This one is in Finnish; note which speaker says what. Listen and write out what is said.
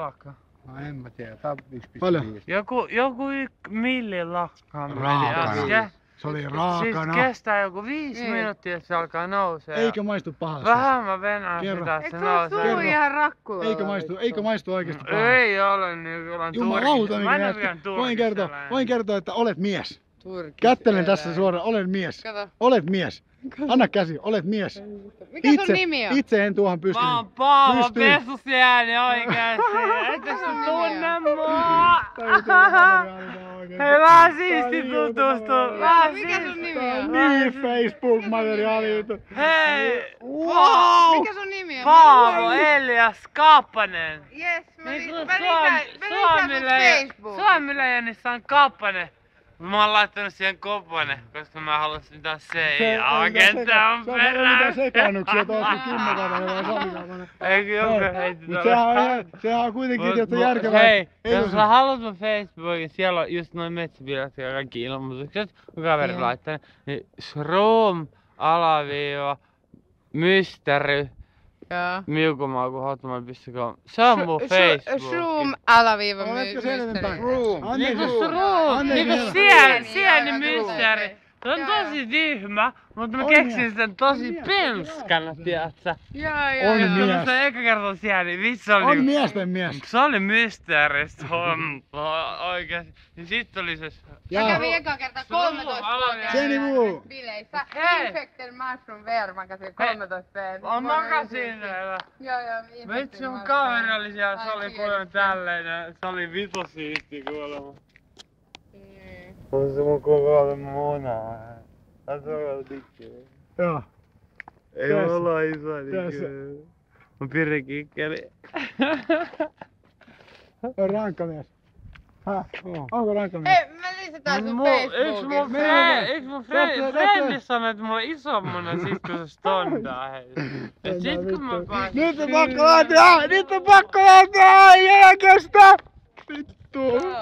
Speaker 1: lakkaa?
Speaker 2: No en mä tiedä, tää on 1,5.
Speaker 3: Paljon?
Speaker 1: Joku millin lakkaa meni
Speaker 3: Raakana.
Speaker 1: äsken.
Speaker 3: Se oli
Speaker 1: Siis
Speaker 3: raakana.
Speaker 1: kestää joku 5 minuuttia, että se alkaa nousee.
Speaker 3: Eikö maistu pahasti?
Speaker 1: Vähän mä venään
Speaker 3: Kerro.
Speaker 1: sitä, että se
Speaker 4: Eikö se ole suu
Speaker 1: nousee.
Speaker 4: ihan rakkulla?
Speaker 3: Eikö maistu oikeesti pahasti?
Speaker 1: Ei ole niin kyllä
Speaker 3: Jumalauta,
Speaker 1: Mä en oo
Speaker 3: mikä
Speaker 1: vielä
Speaker 3: näistä. Voin kertoa, että olet mies.
Speaker 4: Turkis.
Speaker 3: Kättelen tässä suoraan, olen mies.
Speaker 4: Kato.
Speaker 3: Olet mies. Anna käsi, olet mies.
Speaker 4: Mikä sun nimi on?
Speaker 3: Itse en tuohon pysty.
Speaker 1: Mä oon Paavo
Speaker 3: Pystyin.
Speaker 1: Pesusjääni oikeesti. Etkä sä
Speaker 4: nimi
Speaker 1: tunne
Speaker 4: on?
Speaker 1: mua? Hei, vähän siisti tutustua. Vähän
Speaker 4: Mikä sun
Speaker 1: siisti.
Speaker 4: nimi on?
Speaker 3: Niin, Facebook-materiaali.
Speaker 1: Hei!
Speaker 3: Wow!
Speaker 4: Mikä sun nimi on?
Speaker 1: Paavo Elias Kaappanen.
Speaker 4: Yes, mä
Speaker 1: Niin kuin
Speaker 4: lisään Facebook.
Speaker 1: Suomi-leijonissä on Kaappanen. Mä oon laittanut siihen Koponen, koska mä halusin mitään CIA-agenttia on
Speaker 3: Se on mitä
Speaker 1: perässä.
Speaker 3: sekaannuksia, tuossa Kimmo-kaupana vai Sami-kaupana.
Speaker 1: Eikö joku heitti
Speaker 3: Mut sehän on kuitenkin tietysti järkevää.
Speaker 1: Hei,
Speaker 3: Ei
Speaker 1: jos
Speaker 3: ole-
Speaker 1: sä haluat mun Facebookin, siellä on just noin metsäpilat ja kaikki ilmoitukset, kun kaveri laittaa, niin shroom alaviiva mystery
Speaker 4: Joo.
Speaker 1: miukumauku.hotmail.com. Se on mun Facebook.
Speaker 4: Shroom alaviiva
Speaker 3: Oletko selvempää?
Speaker 2: Room.
Speaker 1: Niinku
Speaker 3: Anteeksi.
Speaker 1: shroom,
Speaker 3: Anteeksi
Speaker 1: niinku
Speaker 3: vielä.
Speaker 1: sieni
Speaker 4: Joo,
Speaker 1: mystery. Se on
Speaker 4: Joo.
Speaker 1: tosi tyhmä, mutta mä
Speaker 3: On
Speaker 1: keksin
Speaker 3: mies.
Speaker 1: sen tosi penskana, tiiätsä.
Speaker 4: Joo,
Speaker 3: On
Speaker 4: joo, joo.
Speaker 3: mies.
Speaker 1: Kun se eka kerta sieni, vitsi se oli...
Speaker 3: On miesten mies.
Speaker 1: Se oli mysteeristä hommaa oikeesti. Niin sit oli se...
Speaker 4: Mä kävin eka kertaa 13
Speaker 3: Jenny Wu.
Speaker 4: bileissä.
Speaker 1: Hei.
Speaker 4: Infected mushroom VR, mä käsin 13 VR.
Speaker 1: On makasin siellä.
Speaker 4: Joo, joo.
Speaker 1: Vitsi mun kaveri oli siellä, se oli paljon tälleen ja se oli vitu siisti kuulemma. On se mun koko muna. Se on dikkeli.
Speaker 3: Joo.
Speaker 1: Ei
Speaker 3: Tässä.
Speaker 1: mulla olla iso
Speaker 3: Tässä.
Speaker 1: dikkeli. Mä Pirri Kikkeli.
Speaker 3: On rankka mies. Häh? Onko rankka mies?
Speaker 4: Hei, mä lisätään sun Facebookissa.
Speaker 1: Eiks mun frendis sano, että mulla on isommonen sit kun se stondaa hei. Et sit kun mä pääsin...
Speaker 3: Nyt on pakko lähteä! Nyt on pakko lähteä! Ei enää kestä! Vittu!